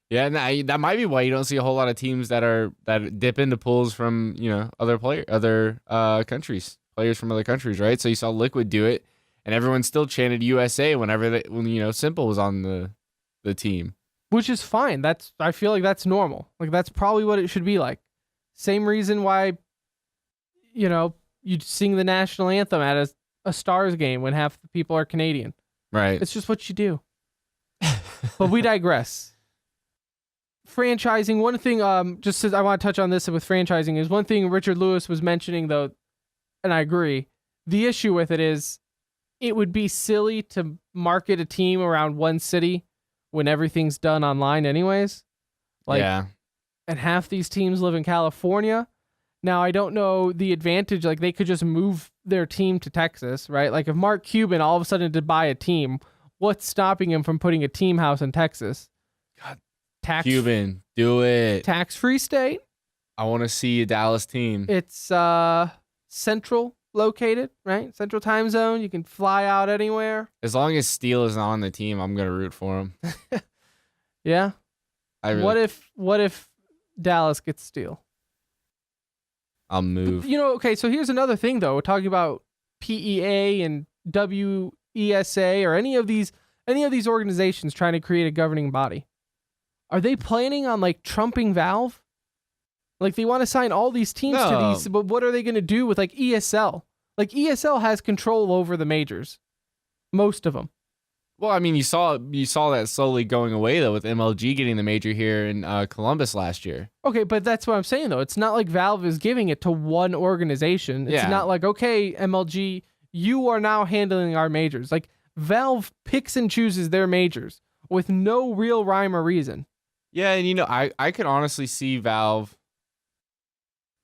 Yeah, and that might be why you don't see a whole lot of teams that dip into pools from other countries, players from other countries, right? So you saw Liquid do it, and everyone still chanted USA when Simple was on the team, which is fine. I feel like that's normal. Like that's probably what it should be like. Same reason why, you'd sing the national anthem at a Stars game when half the people are Canadian. Right. It's just what you do. But we digress. Franchising, one thing, just as I want to touch on this with franchising, is one thing Richard Lewis was mentioning, though, and I agree. The issue with it is it would be silly to market a team around one city when everything's done online anyways. Yeah. And half these teams live in California. Now, I don't know the advantage. Like, they could just move their team to Texas, right? Like, if Mark Cuban all of a sudden did buy a team, what's stopping him from putting a team house in Texas? God, Cuban, do it. Tax-free state. I want to see a Dallas team. It's central located, right? Central time zone. You can fly out anywhere. As long as Steele is on the team, I'm going to root for him. Yeah. What if Dallas gets Steele? I'll move. Okay, so here's another thing, though. We're talking about PEA and WESA or any of these organizations trying to create a governing body. Are they planning on, trumping Valve? Like, they want to sign all these teams to these, but what are they going to do with, ESL? ESL has control over the majors. Most of them. Well, I mean, you saw that slowly going away, though, with MLG getting the major here in Columbus last year. Okay, but that's what I'm saying, though. It's not like Valve is giving it to one organization. It's not like, okay, MLG, you are now handling our majors. Like, Valve picks and chooses their majors with no real rhyme or reason. Yeah, and I could honestly see Valve,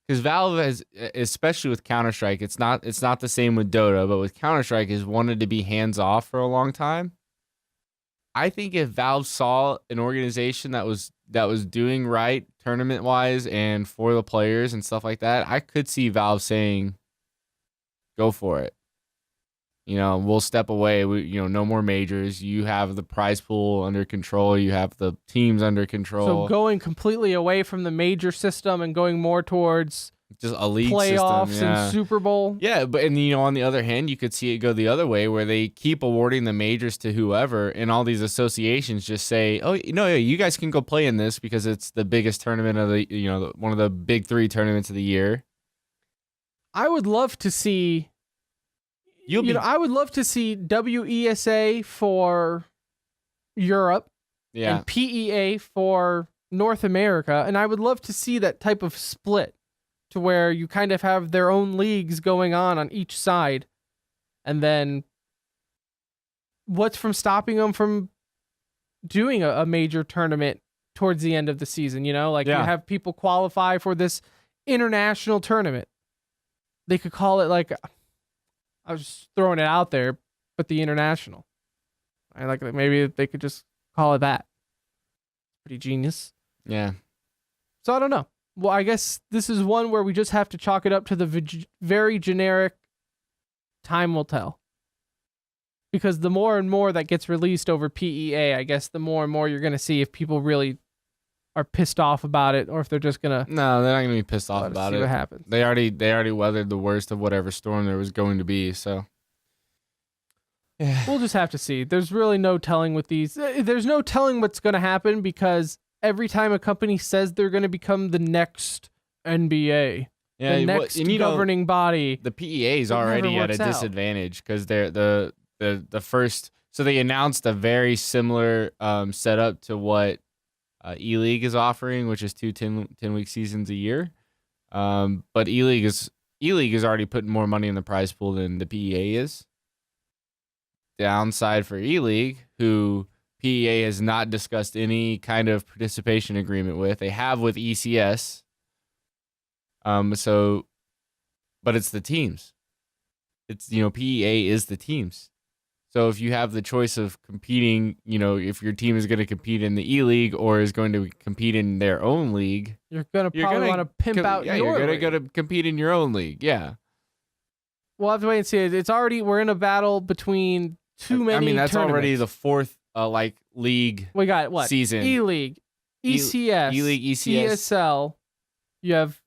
because Valve has, especially with Counter-Strike, it's not the same with Dota, but with Counter-Strike has wanted to be hands off for a long time. I think if Valve saw an organization that was doing right tournament wise and for the players and stuff like that, I could see Valve saying, "Go for it. We'll step away. No more majors. You have the prize pool under control. You have the teams under control." So going completely away from the major system and going more towards just a league playoffs system, and Super Bowl. Yeah, but on the other hand, you could see it go the other way where they keep awarding the majors to whoever, and all these associations just say, "Oh, you guys can go play in this because it's the biggest tournament of the one of the big 3 tournaments of the year." I would love to see. I would love to see WESA for Europe and PEA for North America, and I would love to see that type of split to where you kind of have their own leagues going on each side, and then what's from stopping them from doing a major tournament towards the end of the season? You have people qualify for this international tournament. They could call it I was just throwing it out there, but the international. Maybe they could just call it that. Pretty genius. Yeah. So I don't know. Well, I guess this is one where we just have to chalk it up to the very generic time will tell. Because the more and more that gets released over PEA, I guess the more and more you're going to see if people really are pissed off about it, or if they're just gonna. No, they're not gonna be pissed off about it. See what happens. They already weathered the worst of whatever storm there was going to be. So yeah, we'll just have to see. There's really no telling with these. There's no telling what's gonna happen, because every time a company says they're gonna become the next NBA, the next governing body, the PEA is already at a disadvantage because they're the first. So they announced a very similar setup to what E-League is offering, which is 2 10-week seasons a year. But E-League is already putting more money in the prize pool than the PEA is. Downside for E-League, who PEA has not discussed any kind of participation agreement with. They have with ECS. But it's the teams. It's, PEA is the teams. So if you have the choice of competing, if your team is going to compete in the E-League or is going to compete in their own league, you're going to probably want to pimp out your you're league. going to compete in your own league. Yeah. We'll have to wait and see. We're in a battle between too many that's tournaments. already the fourth league. We got what? Season. E-League, ECS, E-League, ECS, ESL. You have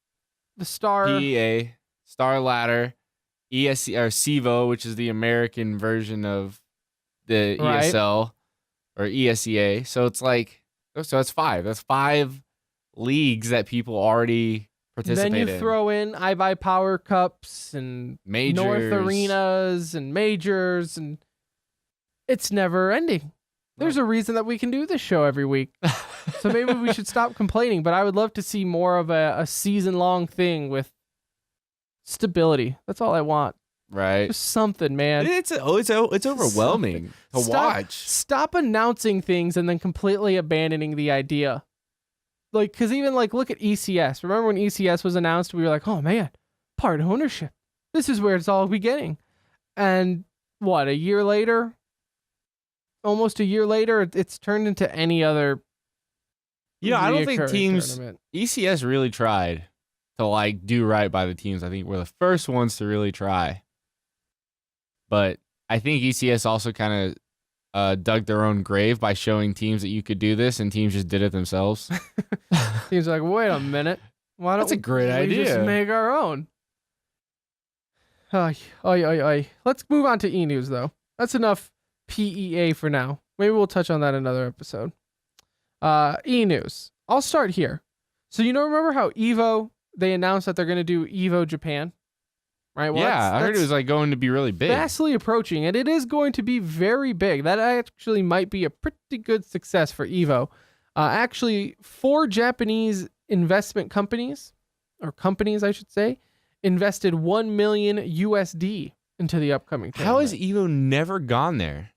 the PEA, StarLadder, ESC or CEVO, which is the American version of the ESL or ESEA. So it's that's five. That's 5 leagues that people already participate in. Then you throw in iBuy Power Cups and majors. North Arenas and majors, and it's never ending. There's a reason that we can do this show every week. So maybe we should stop complaining, but I would love to see more of a season-long thing with stability. That's all I want. Right. Just something, man. It's overwhelming to watch. Stop announcing things and then completely abandoning the idea. Because even look at ECS. Remember when ECS was announced, we were like, oh man, part ownership. This is where it's all beginning. And what, a year later? Almost a year later, it's turned into any other. I don't think teams. Tournament. ECS really tried to do right by the teams. I think we're the first ones to really try. But I think ECS also kind of dug their own grave by showing teams that you could do this, and teams just did it themselves. Teams are like, wait a minute, why don't That's a great we idea. just make our own? Let's move on to E-News though. That's enough PEA for now. Maybe we'll touch on that in another episode. E-News. I'll start here. So remember how EVO, they announced that they're going to do EVO Japan? Right? Well, yeah, I heard it was going to be really big. Fastly approaching, and it is going to be very big. That actually might be a pretty good success for EVO. Actually, 4 Japanese investment companies, or companies I should say, invested $1 million USD into the upcoming tournament. How has EVO never gone there?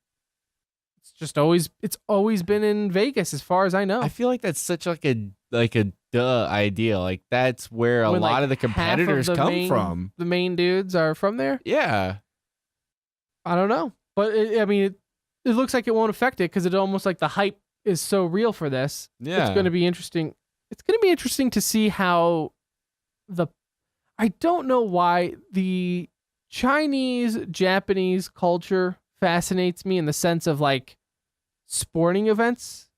It's always been in Vegas, as far as I know. I feel like that's such a duh idea. That's where a lot of the competitors come from. The main dudes are from there. Yeah, I don't know, but it looks like it won't affect it because it almost the hype is so real for this. Yeah, it's going to be interesting. It's going to be interesting to see how I don't know why the Chinese-Japanese culture fascinates me in the sense of sporting events.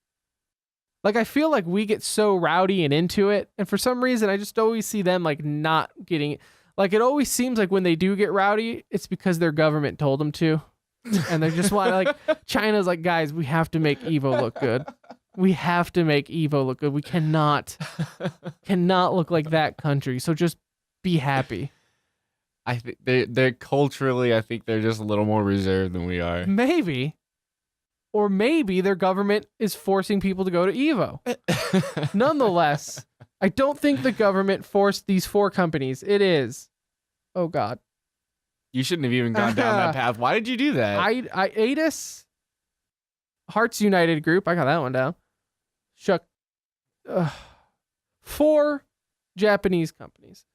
I feel like we get so rowdy and into it, and for some reason I just always see them not getting it. It always seems like when they do get rowdy, it's because their government told them to, and they just want China's guys, we have to make EVO look good. We have to make EVO look good. We cannot look like that country. So just be happy. I think they're culturally, I think they're just a little more reserved than we are. Maybe. Or maybe their government is forcing people to go to EVO. Nonetheless, I don't think the government forced these 4 companies. It is. Oh, God. You shouldn't have even gone down that path. Why did you do that? ATIS, Hearts United Group, I got that one down. 4 Japanese companies.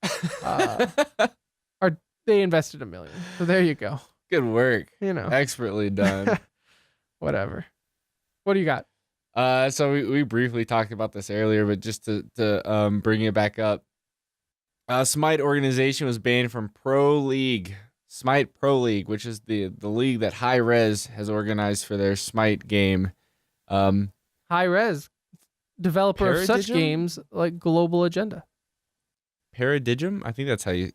They invested $1 million. So there you go. Good work. Expertly done. Whatever. What do you got? So we briefly talked about this earlier, but just to bring it back up, Smite organization was banned from Pro League, Smite Pro League, which is the league that High Res has organized for their Smite game. High Res, developer of such games like Global Agenda. Paradigm, I think that's how you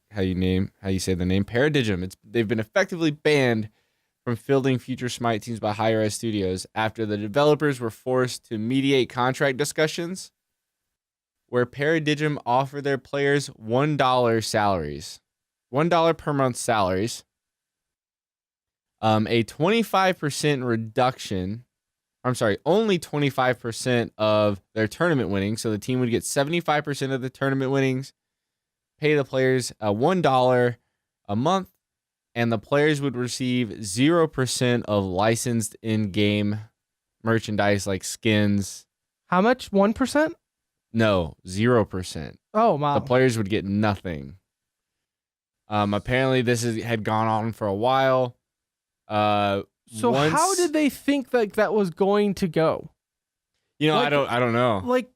say the name. Paradigm. They've been effectively banned from fielding future Smite teams by Hi-Res Studios after the developers were forced to mediate contract discussions where Paradigm offered their players $1 salaries, $1 per month salaries, a 25% reduction. I'm sorry, only 25% of their tournament winnings. So the team would get 75% of the tournament winnings, pay the players $1 a month, and the players would receive 0% of licensed in-game merchandise like skins. How much? 1%? No, 0%. Oh, wow. The players would get nothing. Apparently this had gone on for a while. So how did they think like that was going to go? You know, like, I don't know. Like,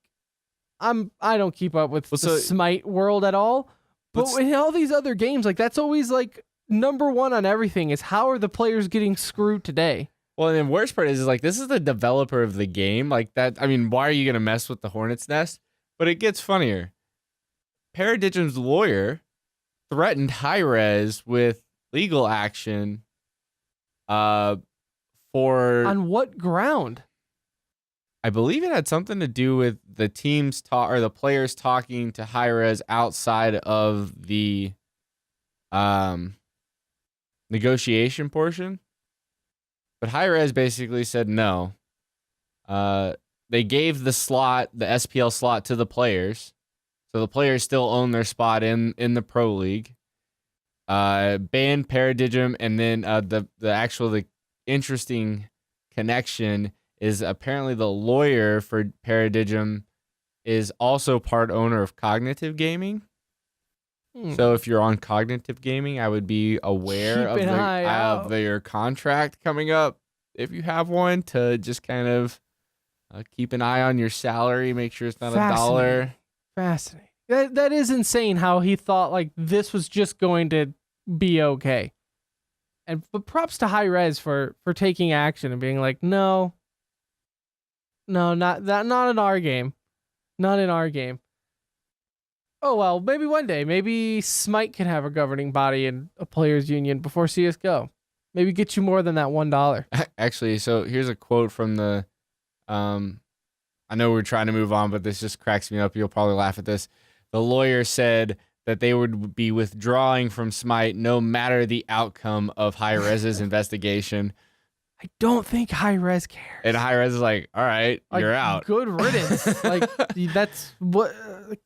I don't keep up with the so, Smite world at all. But in all these other games, like that's always like number one on everything is how are the players getting screwed today? Well, and the worst part is like this is the developer of the game. Like that. I mean, why are you gonna mess with the Hornet's Nest? But it gets funnier. Paradigm's lawyer threatened Hi-Rez with legal action. For on what ground? I believe it had something to do with the teams or the players talking to Hi-Rez outside of the negotiation portion. But Hi-Rez basically said no. They gave the slot, the SPL slot, to the players, so the players still own their spot in the pro league. Banned Paradigm, and then the interesting connection is apparently the lawyer for Paradigm is also part owner of Cognitive Gaming. So if you're on Cognitive Gaming, I would be aware of their contract coming up if you have one, to just kind of keep an eye on your salary, make sure it's not $1. Fascinating. That is insane how he thought like this was just going to be okay. But props to Hi-Rez for taking action and being like, no, not in our game. Not in our game. Oh, well, maybe one day. Maybe Smite can have a governing body and a players union before CSGO. Maybe get you more than that $1. Actually, so here's a quote from the... I know we're trying to move on, but this just cracks me up. You'll probably laugh at this. The lawyer said that they would be withdrawing from Smite no matter the outcome of Hi-Rez's investigation. I don't think Hi-Rez cares. And Hi-Rez is like, all right, you're out. Good riddance. Like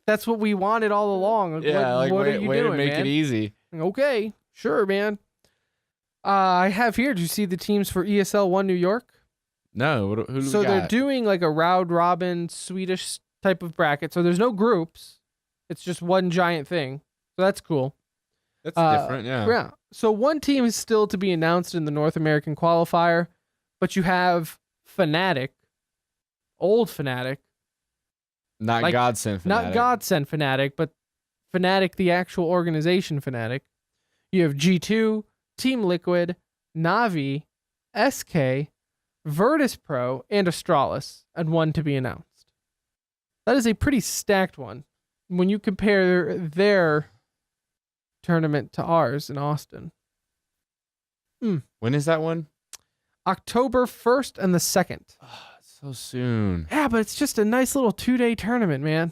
that's what we wanted all along. Like, yeah, what are you way doing, to make man? it easy. Okay, sure, man. I have here. Did you see the teams for ESL 1 New York? No. Who do we got? So they're doing like a round robin Swedish type of bracket. So there's no groups. It's just one giant thing. So that's cool. That's different, yeah. Yeah. So one team is still to be announced in the North American qualifier, but you have Fnatic, old Fnatic. Not Godsend Fnatic. Not Godsend Fnatic, but Fnatic, the actual organization Fnatic. You have G2, Team Liquid, Navi, SK, Virtus Pro, and Astralis, and one to be announced. That is a pretty stacked one when you compare their tournament to ours in Austin. When is that one? October 1st and the 2nd. Oh, so soon. Yeah, but it's just a nice little 2-day tournament, man.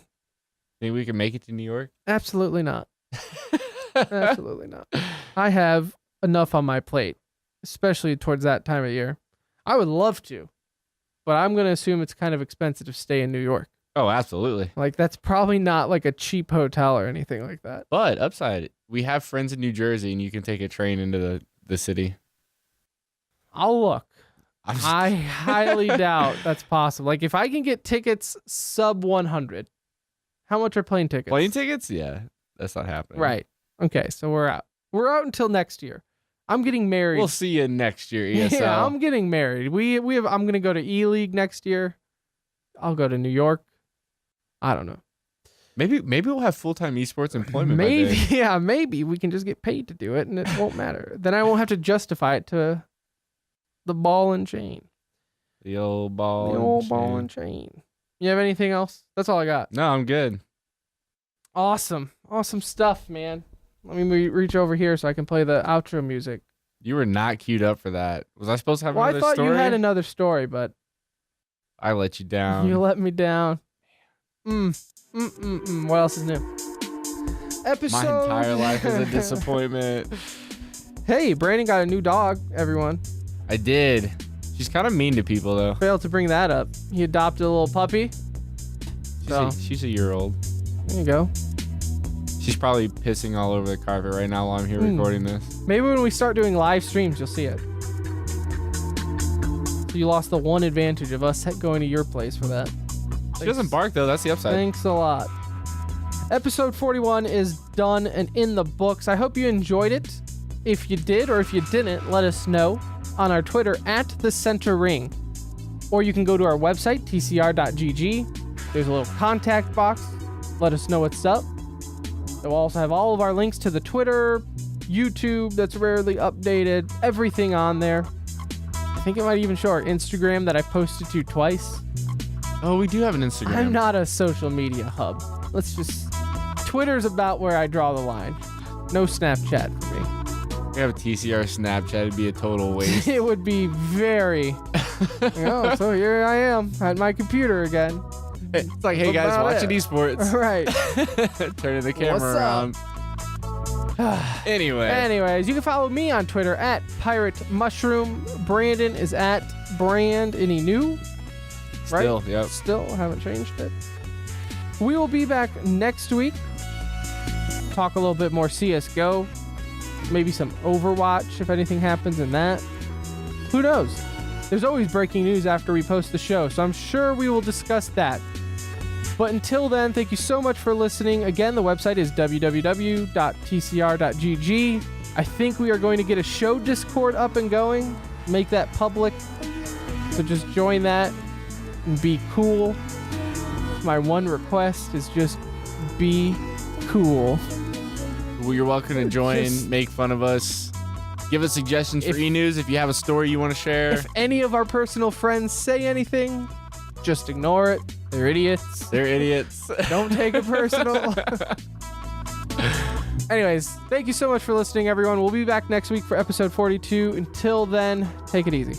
Think we can make it to New York? Absolutely not. Absolutely not. I have enough on my plate, especially towards that time of year. I would love to, but I'm going to assume it's kind of expensive to stay in New York. Oh, absolutely. Like, that's probably not like a cheap hotel or anything like that. But upside, we have friends in New Jersey, and you can take a train into the city. I'll look. I highly doubt that's possible. Like, if I can get tickets sub 100, how much are plane tickets? Plane tickets? Yeah, that's not happening. Right. Okay, so we're out. We're out until next year. I'm getting married. We'll see you next year, ESL. Yeah, I'm getting married. I'm going to go to E-League next year. I'll go to New York. I don't know. Maybe we'll have full-time esports employment. Maybe, by then. yeah, maybe we can just get paid to do it, and it won't matter. Then I won't have to justify it to the ball and chain. The old ball. The old ball and chain. You have anything else? That's all I got. No, I'm good. Awesome stuff, man. Let me reach over here so I can play the outro music. You were not queued up for that. Was I supposed to have another story? I thought you had another story, but I let you down. You let me down. What else is new? My entire life is a disappointment. Hey, Brandon got a new dog, everyone. I did. She's kind of mean to people, though. Failed to bring that up. He adopted a little puppy. She's a year old. There you go. She's probably pissing all over the carpet right now while I'm here recording this. Maybe when we start doing live streams, you'll see it. So you lost the one advantage of us going to your place for that. She doesn't bark, though. That's the upside. Thanks a lot. Episode 41 is done and in the books. I hope you enjoyed it. If you did or if you didn't, let us know on our Twitter at The Center Ring. Or you can go to our website, tcr.gg. There's a little contact box. Let us know what's up. We'll also have all of our links to the Twitter, YouTube that's rarely updated, everything on there. I think it might even show our Instagram that I posted to twice. Oh, we do have an Instagram. I'm not a social media hub. Twitter's about where I draw the line. No Snapchat for me. We have a TCR Snapchat. It'd be a total waste. It would be very... so here I am at my computer again. It's like, hey guys, watching esports. Right. Turning the camera around. Anyways, you can follow me on Twitter at Pirate Mushroom. Brandon is at Brand. Any new? Right? Still, yep. Still haven't changed it. We will be back next week. Talk a little bit more CSGO. Maybe some Overwatch if anything happens in that. Who knows? There's always breaking news after we post the show, so I'm sure we will discuss that. But until then, thank you so much for listening. Again, the website is www.tcr.gg. I think we are going to get a show Discord up and going. Make that public. So just join that and be cool. My one request is just be cool. Well, you're welcome to join, make fun of us, give us suggestions for e-news if you have a story you want to share. If any of our personal friends say anything, just ignore it. They're idiots. They're idiots. Don't take it personal. Anyways, thank you so much for listening, everyone. We'll be back next week for episode 42. Until then, take it easy.